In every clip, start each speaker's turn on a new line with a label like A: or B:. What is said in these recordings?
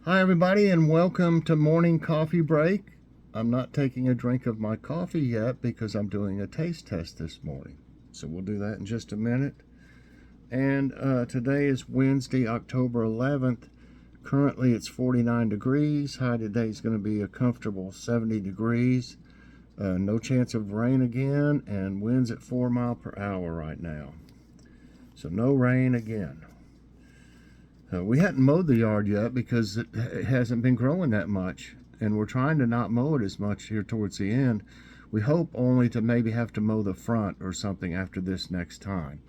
A: Hi, everybody, and welcome to Morning Coffee Break. I'm not taking a drink of my coffee yet because I'm doing a taste test this morning. So we'll do that in just a minute. And today is Wednesday, October 11th. Currently, it's 49 degrees. High today is going to be a comfortable 70 degrees. No chance of rain again, and winds at 4 miles per hour right now. So no rain again. We hadn't mowed the yard yet because it hasn't been growing that much, and we're trying to not mow it as much here towards the end. We hope only to maybe have to mow the front or something after this next time,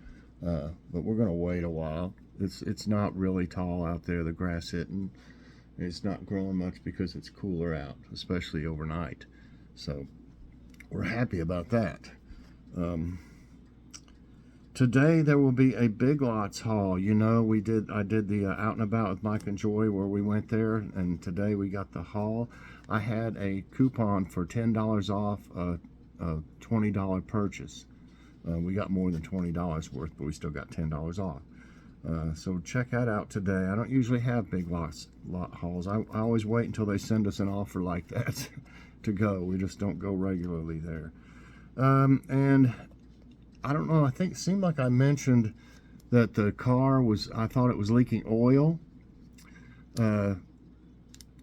A: but we're going to wait a while. It's not really tall out there, the grass hitting. It's not growing much because it's cooler out, especially overnight. So we're happy about that. Today there will be a Big Lots haul. You know, I did the Out and About with Mike and Joy where we went there, and today we got the haul. I had a coupon for $10 off a $20 purchase. We got more than $20 worth, but we still got $10 off. So check that out today. I don't usually have Big Lots hauls. I always wait until they send us an offer like that to go. We just don't go regularly there. And I don't know, I think it seemed like I mentioned that the car I thought it was leaking oil. And,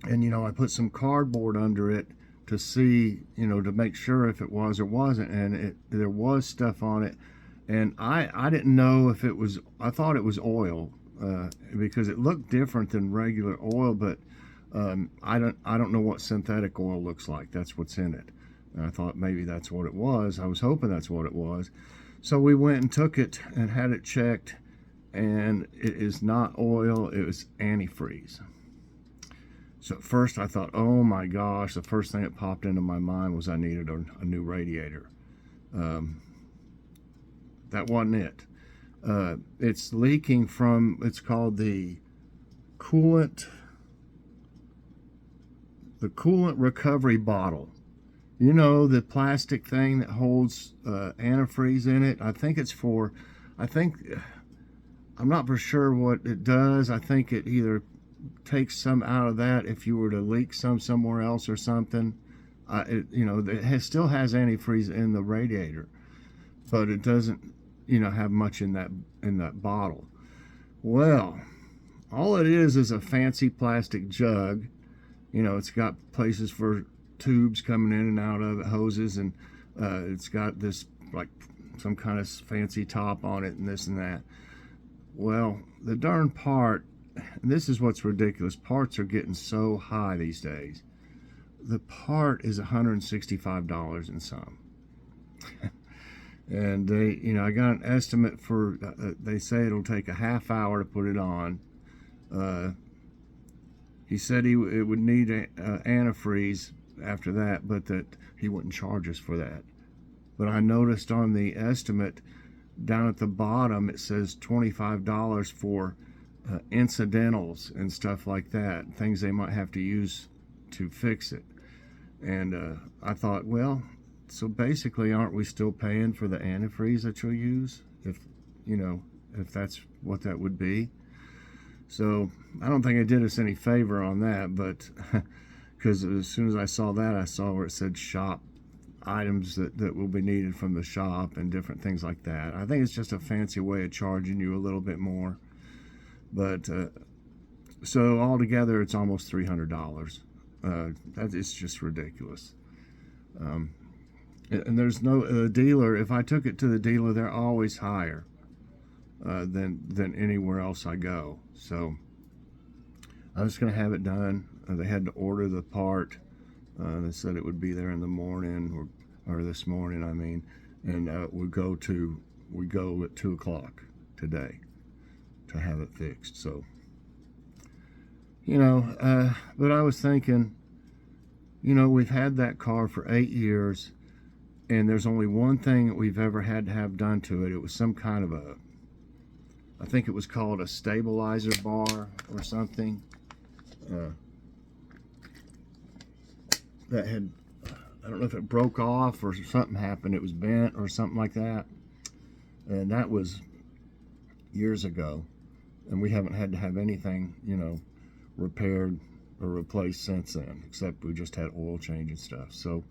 A: I put some cardboard under it to see, to make sure if it was or wasn't. And there was stuff on it. And I didn't know if it was, I thought it was oil because it looked different than regular oil, but I don't know what synthetic oil looks like. That's what's in it. And I thought maybe that's what it was. I was hoping that's what it was. So we went and took it and had it checked, and it is not oil, it was antifreeze. So at first I thought, oh my gosh, the first thing that popped into my mind was I needed a new radiator. That wasn't it. It's leaking from, it's called the coolant recovery bottle. You know, the plastic thing that holds antifreeze in it. I'm not for sure what it does. I think it either takes some out of that if you were to leak somewhere else or something. It still has antifreeze in the radiator, but it doesn't, have much in that bottle. Well, all it is a fancy plastic jug. It's got places for tubes coming in and out of it, hoses, and it's got this like some kind of fancy top on it and this and that. Well, the darn part, and this is what's ridiculous, parts are getting so high these days. The part is $165 and some. And I got an estimate for, they say it'll take a half hour to put it on. He said it would need antifreeze after that, but that he wouldn't charge us for that. But I noticed on the estimate down at the bottom it says $25 for incidentals and stuff like that, things they might have to use to fix it. And I thought, well, so basically aren't we still paying for the antifreeze that you'll use if that's what that would be? So I don't think it did us any favor on that, but because as soon as I saw that, I saw where it said shop items that will be needed from the shop and different things like that. I think it's just a fancy way of charging you a little bit more. But so altogether, it's almost $300. That is just ridiculous. And there's no dealer. If I took it to the dealer, they're always higher than anywhere else I go. So I'm just going to have it done. They had to order the part. They said it would be there in the morning, or this morning, I mean, and we go at 2 o'clock today to have it fixed. So, but I was thinking, we've had that car for 8 years, and there's only one thing that we've ever had to have done to it. It was some kind of I think it was called a stabilizer bar or something. That had, I don't know if it broke off or something happened. It was bent or something like that. And that was years ago. And we haven't had to have anything, repaired or replaced since then, except we just had oil change and stuff. So,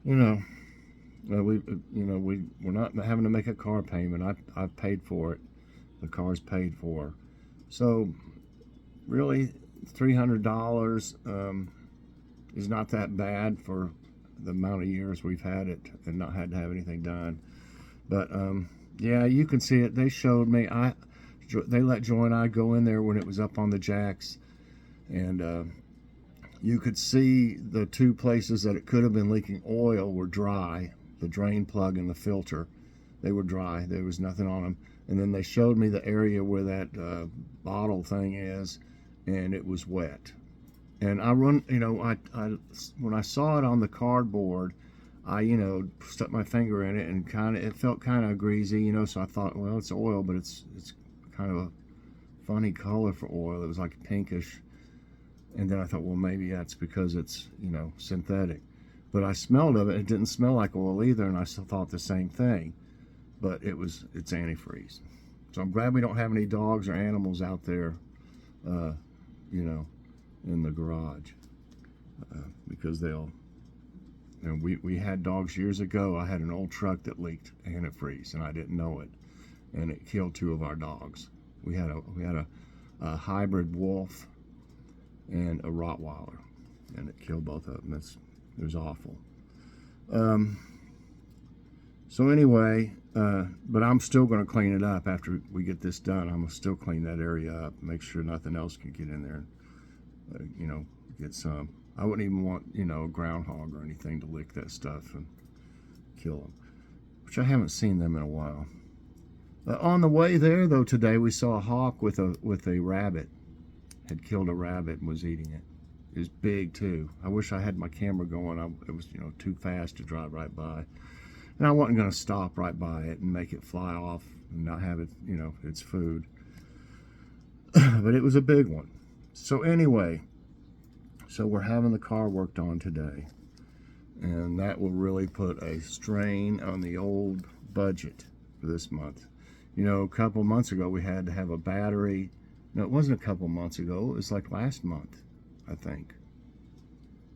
A: you know, we're not having to make a car payment. I've paid for it. The car's paid for. So, really, $300 is not that bad for the amount of years we've had it and not had to have anything done. But yeah, you can see it. They showed me. They let Joy and I go in there when it was up on the jacks, and you could see the two places that it could have been leaking oil were dry. The drain plug and the filter, they were dry. There was nothing on them. And then they showed me the area where that bottle thing is, and it was wet. And I when I saw it on the cardboard, I stuck my finger in it, and it felt kind of greasy, so I thought, well, it's oil, but it's kind of a funny color for oil. It was like pinkish. And then I thought, well, maybe that's because it's synthetic. But I smelled of it. It didn't smell like oil either, and I still thought the same thing. But it's antifreeze. So I'm glad we don't have any dogs or animals out there, in the garage, because they'll. We had dogs years ago. I had an old truck that leaked antifreeze, and I didn't know it, and it killed 2 of our dogs. We had a hybrid wolf and a Rottweiler, and it killed both of them. It was awful. So anyway, but I'm still going to clean it up after we get this done. I'm going to still clean that area up, make sure nothing else can get in there, get some. I wouldn't even want, a groundhog or anything to lick that stuff and kill them, which I haven't seen them in a while. On the way there, though, today we saw a hawk with a rabbit. Had killed a rabbit and was eating it. It was big too. I wish I had my camera going. It was too fast to drive right by, and I wasn't going to stop right by it and make it fly off and not have it, its food. But it was a big one. So anyway. So we're having the car worked on today, and that will really put a strain on the old budget for this month. A couple months ago we had to have a battery. No, it wasn't a couple months ago. It was like last month, I think.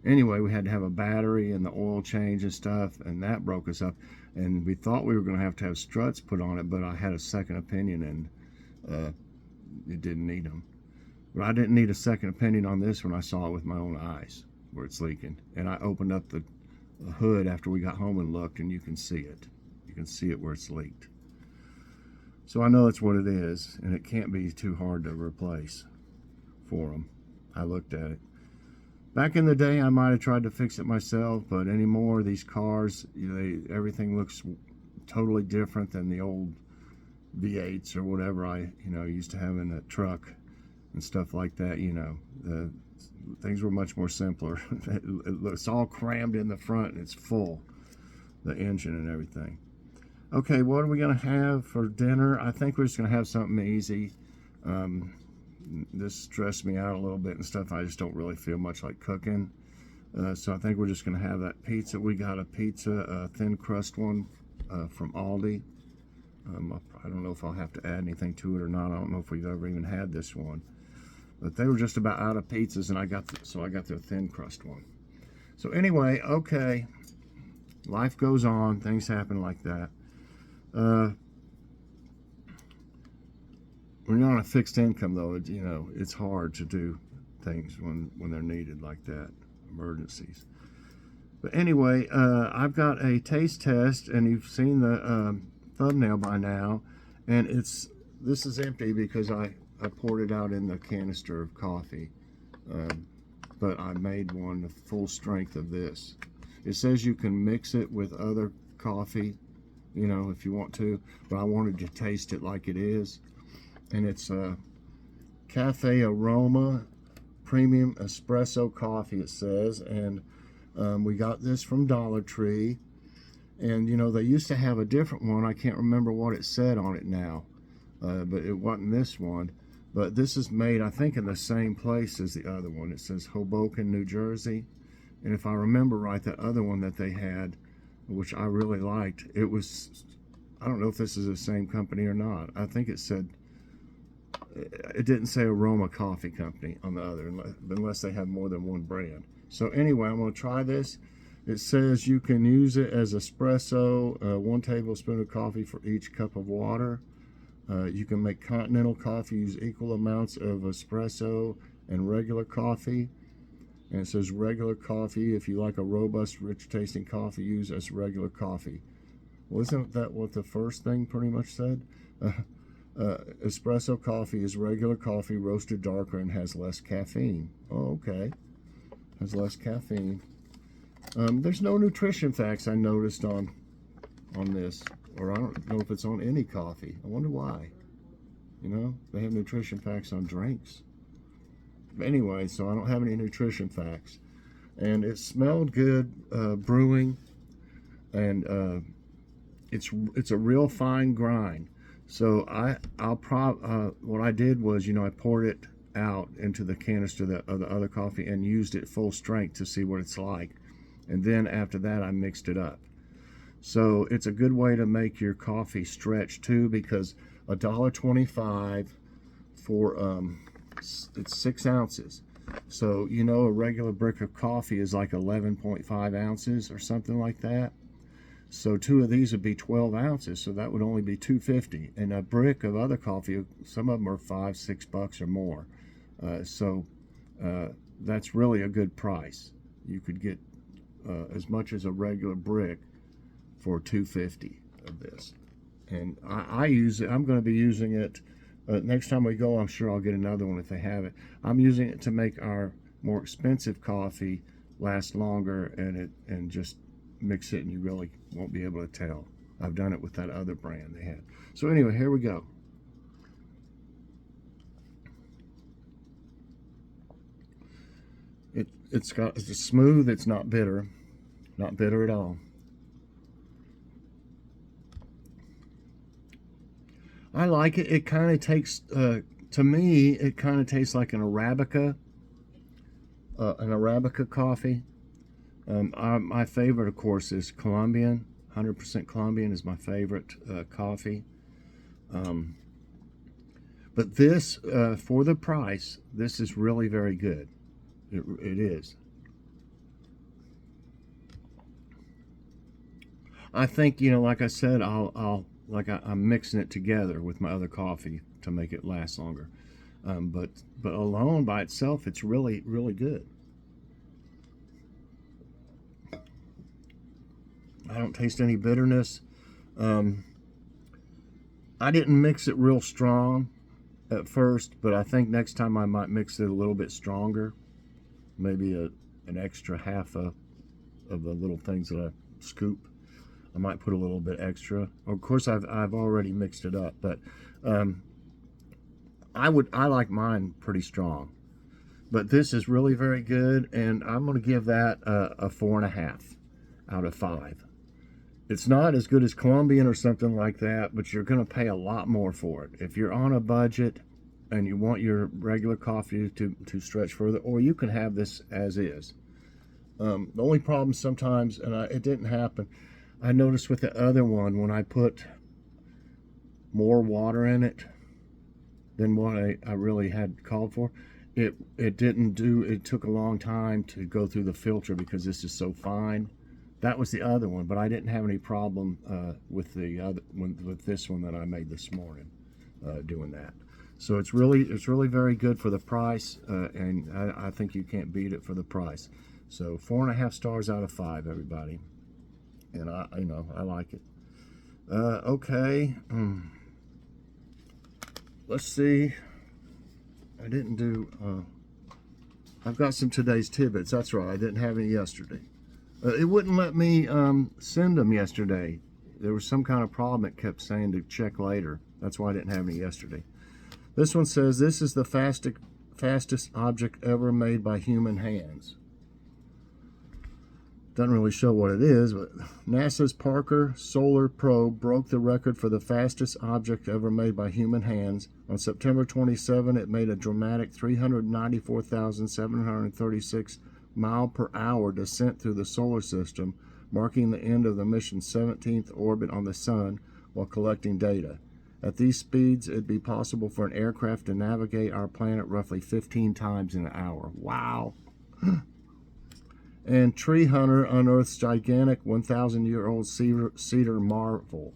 A: Anyway, we had to have a battery and the oil change and stuff, and that broke us up. And we thought we were going to have struts put on it, but I had a second opinion, and it didn't need them. But I didn't need a second opinion on this when I saw it with my own eyes, where it's leaking. And I opened up the hood after we got home and looked, and you can see it. You can see it where it's leaked. So I know that's what it is, and it can't be too hard to replace for them. I looked at it. Back in the day, I might have tried to fix it myself, but anymore, these cars, everything looks totally different than the old V8s or whatever I used to have in a truck. And stuff like that, the things were much more simpler. It's all crammed in the front, and it's full, the engine and everything. Okay, what are we going to have for dinner? I think we're just going to have something easy. This stressed me out a little bit and stuff. I just don't really feel much like cooking. So I think we're just going to have that pizza. We got a pizza, a thin crust one from Aldi. I don't know if I'll have to add anything to it or not. I don't know if we've ever even had this one. But they were just about out of pizzas, and I got their thin crust one. So anyway, okay, life goes on. Things happen like that. When you're on a fixed income, though, it's hard to do things when they're needed like that, emergencies. But anyway, I've got a taste test, and you've seen the thumbnail by now, and this is empty because I poured it out in the canister of coffee, but I made one the full strength of this. It says you can mix it with other coffee, if you want to, but I wanted to taste it like it is. And it's Cafe Aroma Premium Espresso Coffee, it says, and we got this from Dollar Tree. And they used to have a different one. I can't remember what it said on it now, but it wasn't this one. But this is made, I think, in the same place as the other one. It says Hoboken, New Jersey. And if I remember right, that other one that they had, which I really liked, it was, I don't know if this is the same company or not. I think it said it didn't say Aroma Coffee Company on the other, unless they have more than one brand. So anyway, I'm going to try this. It says you can use it as espresso, 1 tablespoon of coffee for each cup of water. You can make continental coffee, use equal amounts of espresso and regular coffee. And it says regular coffee, if you like a robust, rich tasting coffee, use as regular coffee. Well, isn't that what the first thing pretty much said? Espresso coffee is regular coffee, roasted darker, and has less caffeine. Oh, okay. Has less caffeine. There's no nutrition facts I noticed on this, or I don't know if it's on any coffee. I wonder why. You know, they have nutrition facts on drinks. But anyway, so I don't have any nutrition facts. And it smelled good brewing, and it's a real fine grind. So what I did was, you know, I poured it out into the canister of the other coffee and used it full strength to see what it's like. And then after that, I mixed it up. So it's a good way to make your coffee stretch too, because $1.25 for it's 6 ounces. So you know, a regular brick of coffee is like 11.5 ounces or something like that. So 2 of these would be 12 ounces, so that would only be $2.50. And a brick of other coffee, some of them are $5-6 or more. That's really a good price. You could get as much as a regular brick for $2.50 of this. And I use it. I'm going to be using it next time we go. I'm sure I'll get another one if they have it. I'm using it to make our more expensive coffee last longer, and just mix it, and you really won't be able to tell. I've done it with that other brand they had. So anyway, here we go. It's smooth. It's not bitter at all. I like it. It kind of takes, to me, it kind of tastes like an Arabica coffee. My favorite, of course, is Colombian. 100% Colombian is my favorite coffee. But this, for the price, this is really very good. It is. I think, you know, like I said, I'm mixing it together with my other coffee to make it last longer. But alone by itself, it's really, really good. I don't taste any bitterness. I didn't mix it real strong at first, but I think next time I might mix it a little bit stronger. Maybe an extra half of the little things that I scoop. I might put a little bit extra. Of course, I've already mixed it up, but I like mine pretty strong. But this is really very good, and I'm going to give that a 4.5 out of 5. It's not as good as Colombian or something like that, but you're going to pay a lot more for it. If you're on a budget and you want your regular coffee to stretch further, or you can have this as is. The only problem sometimes, and it didn't happen, I noticed with the other one, when I put more water in it than what I really had called for, it took a long time to go through the filter because this is so fine. That was the other one, but I didn't have any problem with the other one, with this one that I made this morning, doing that. So it's really very good for the price, and I think you can't beat it for the price. So 4.5 stars out of 5, everybody. And I like it. Okay. Let's see. I didn't do. I've got some today's tidbits. That's right. I didn't have any yesterday. It wouldn't let me send them yesterday. There was some kind of problem. It kept saying to check later. That's why I didn't have any yesterday. This one says this is the fastest object ever made by human hands. Doesn't really show what it is, but NASA's Parker Solar Probe broke the record for the fastest object ever made by human hands. On September 27, it made a dramatic 394,736 mile-per-hour descent through the solar system, marking the end of the mission's 17th orbit on the sun while collecting data. At these speeds, it'd be possible for an aircraft to navigate our planet roughly 15 times in an hour. Wow. And tree hunter unearths gigantic 1,000-year-old cedar marble.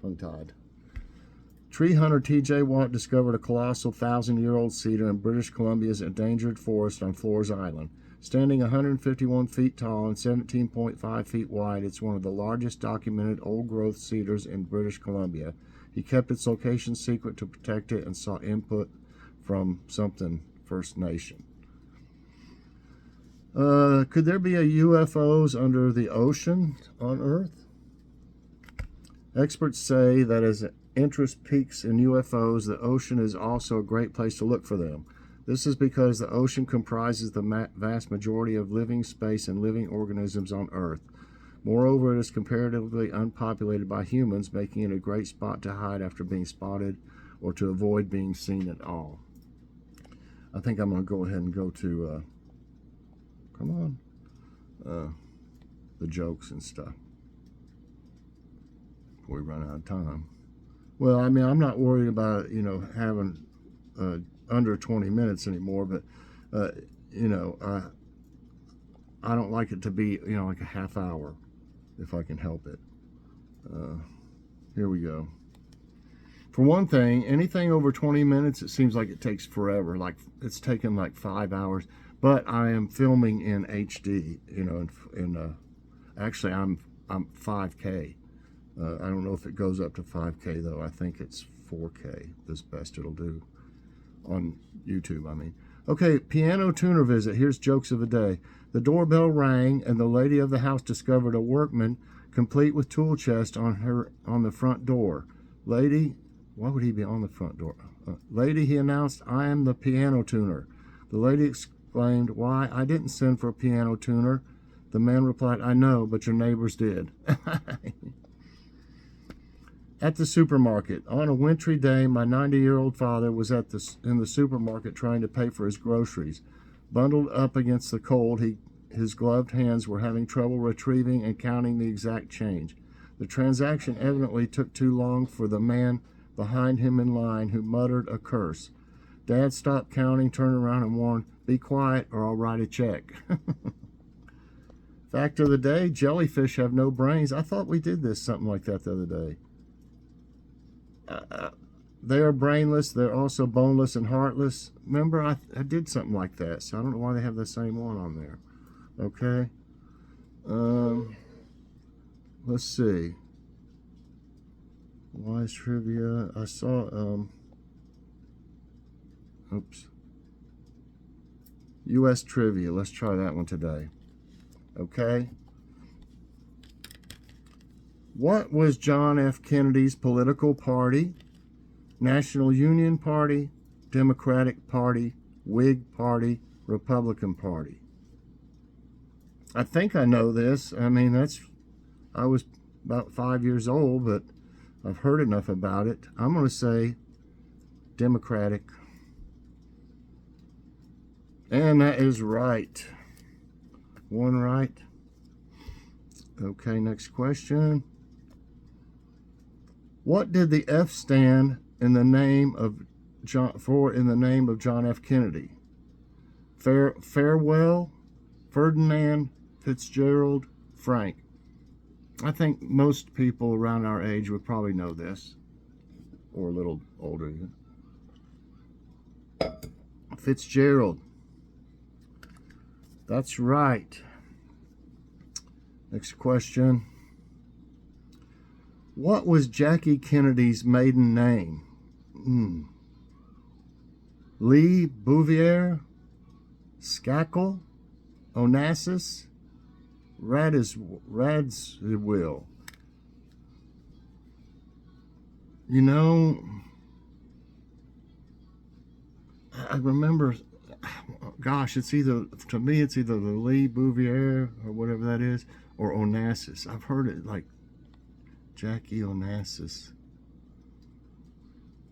A: Tongue-tied. Tree hunter T.J. Watt discovered a colossal 1,000-year-old cedar in British Columbia's endangered forest on Flores Island. Standing 151 feet tall and 17.5 feet wide, it's one of the largest documented old-growth cedars in British Columbia. He kept its location secret to protect it and sought input from something First Nation. Could there be a UFOs under the ocean on Earth? Experts say that as interest peaks in UFOs, the ocean is also a great place to look for them. This is because the ocean comprises the vast majority of living space and living organisms on Earth. Moreover, it is comparatively unpopulated by humans, making it a great spot to hide after being spotted or to avoid being seen at all. I think I'm going to go ahead and go to, the jokes and stuff before we run out of time. Well, I mean, I'm not worried about, having under 20 minutes anymore, but, I don't like it to be, like a half hour if I can help it. Here we go. For one thing, anything over 20 minutes, it seems like it takes forever. Like it's taken like 5 hours, but I am filming in HD, actually I'm 5K. I don't know if it goes up to 5K though. I think it's 4K, this best it'll do on YouTube, I mean. Okay, piano tuner visit. Here's jokes of the day. The doorbell rang and the lady of the house discovered a workman complete with tool chest on the front door. Lady, why would he be on the front door? Lady, he announced, I am the piano tuner. The lady exclaimed, why, I didn't send for a piano tuner. The man replied, I know, but your neighbors did. At the supermarket. On a wintry day, my 90-year-old father was in the supermarket trying to pay for his groceries. Bundled up against the cold, his gloved hands were having trouble retrieving and counting the exact change. The transaction evidently took too long for the man behind him in line, who muttered a curse. Dad stopped counting, turned around and warned, be quiet or I'll write a check. Fact of the day, jellyfish have no brains. I thought we did something like that the other day. They are brainless. They're also boneless and heartless. Remember, I did something like that, so I don't know why they have the same one on there. Okay. Let's see. Wise trivia. I saw, U.S. trivia. Let's try that one today. Okay. What was John F. Kennedy's political party? National Union Party, Democratic Party, Whig Party, Republican Party. I think I know this. I mean, I was about 5 years old, but I've heard enough about it. I'm going to say Democratic. And that is right. One right. Okay, next question. What did the F stand in the name of John F. Kennedy? Farewell, Ferdinand, Fitzgerald, Frank. I think most people around our age would probably know this, or a little older even. Fitzgerald. That's right. Next question. What was Jackie Kennedy's maiden name? Lee Bouvier, Skakel, Onassis, Radziwill. I remember, gosh, to me it's either the Lee Bouvier or whatever that is, or Onassis. I've heard it like Jackie Onassis.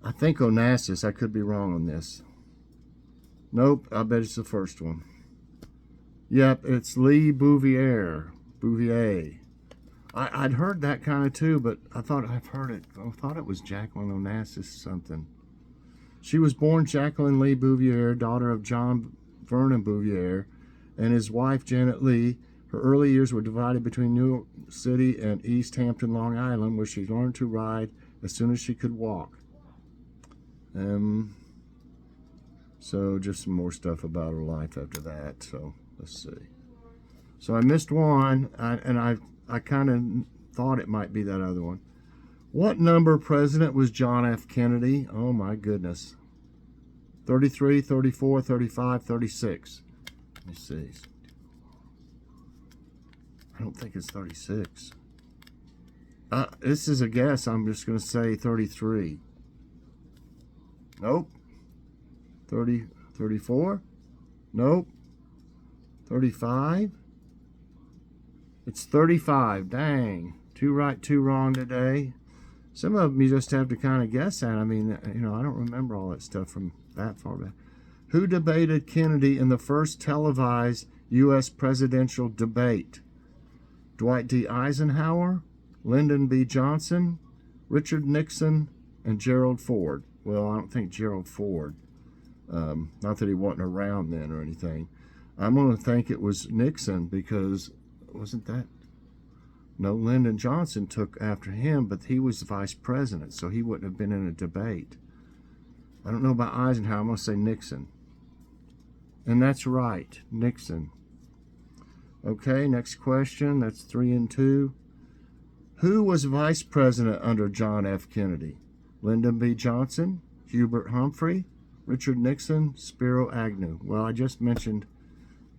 A: I think Onassis. I could be wrong on this. Nope, I bet it's the first one. Yep, it's Lee Bouvier. Bouvier. I'd heard that kind of too, but I thought I thought it was Jacqueline Onassis something. She was born Jacqueline Lee Bouvier, daughter of John Vernon Bouvier, and his wife Janet Lee. Her early years were divided between New York City and East Hampton, Long Island, where she learned to ride as soon as she could walk. So just some more stuff about her life after that. So let's see. So I missed one, and I kind of thought it might be that other one. What number president was John F. Kennedy? Oh my goodness. 33, 34, 35, 36. Let me see. I don't think it's 36. This is a guess. I'm just going to say 33. Nope. 30, 34? Nope. 35? It's 35. Dang. 2 right, 2 wrong today. Some of them you just have to kind of guess at. I mean, you know, I don't remember all that stuff from that far back. Who debated Kennedy in the first televised U.S. presidential debate? Dwight D. Eisenhower, Lyndon B. Johnson, Richard Nixon, and Gerald Ford. Well, I don't think Gerald Ford. Not that he wasn't around then or anything. I'm going to think it was Nixon because wasn't that? No, Lyndon Johnson took after him, but he was the vice president, so he wouldn't have been in a debate. I don't know about Eisenhower. I'm going to say Nixon. And that's right, Nixon. Okay, next question. That's 3 and 2. Who was vice president under John F. Kennedy? Lyndon B. Johnson, Hubert Humphrey, Richard Nixon, Spiro Agnew. Well, I just mentioned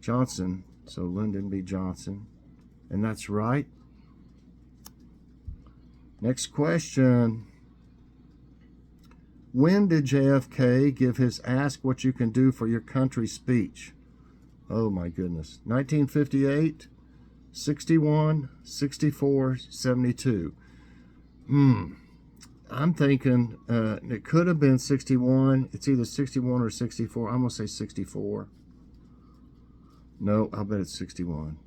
A: Johnson, so Lyndon B. Johnson. And that's right. Next question. When did JFK give his Ask What You Can Do for Your Country speech? Oh my goodness. 1958, 61, 64, 72. I'm thinking it could have been 61. It's either 61 or 64. I'm going to say 64. No, I'll bet it's 61.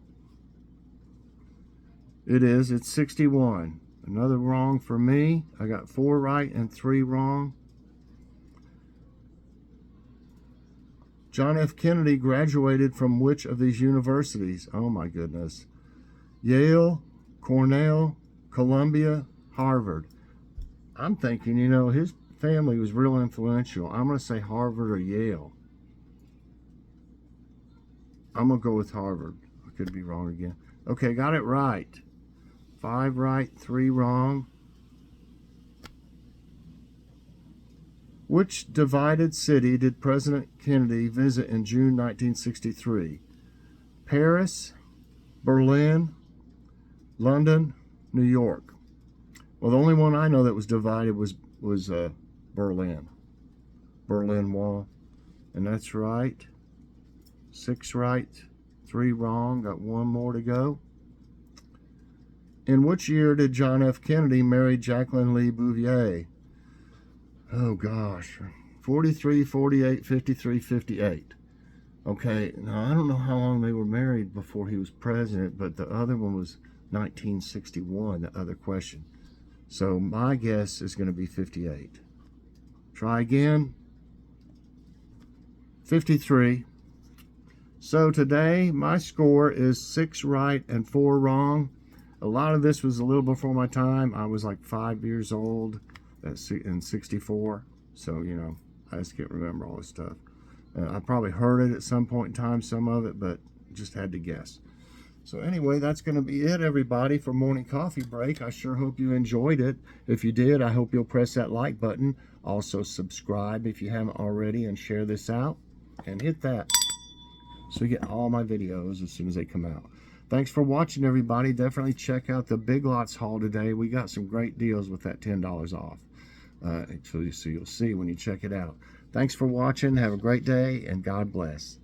A: It is. It's 61. Another wrong for me. I got 4 right and 3 wrong. John F. Kennedy graduated from which of these universities? Oh my goodness. Yale, Cornell, Columbia, Harvard. I'm thinking, you know, his family was real influential. I'm going to say Harvard or Yale. I'm going to go with Harvard. I could be wrong again. Okay, got it right. 5 right, 3 wrong. Which divided city did President Kennedy visit in June 1963? Paris, Berlin, London, New York. Well, the only one I know that was divided was Berlin. Berlin Wall. And that's right. 6 right, 3 wrong. Got 1 more to go. In which year did John F. Kennedy marry Jacqueline Lee Bouvier? Oh gosh. 43, 48, 53, 58. Okay, now I don't know how long they were married before he was president, but the other one was 1961, the other question. So my guess is going to be 58. Try again. 53. So today my score is 6 right and 4 wrong. A lot of this was a little before my time. I was like 5 years old in 64. So, you know, I just can't remember all this stuff. I probably heard it at some point in time, some of it, but just had to guess. So anyway, that's going to be it, everybody, for Morning Coffee Break. I sure hope you enjoyed it. If you did, I hope you'll press that like button. Also subscribe if you haven't already, and share this out. And hit that so you get all my videos as soon as they come out. Thanks for watching, everybody. Definitely check out the Big Lots haul today. We got some great deals with that $10 off. So you'll see when you check it out. Thanks for watching. Have a great day, and God bless.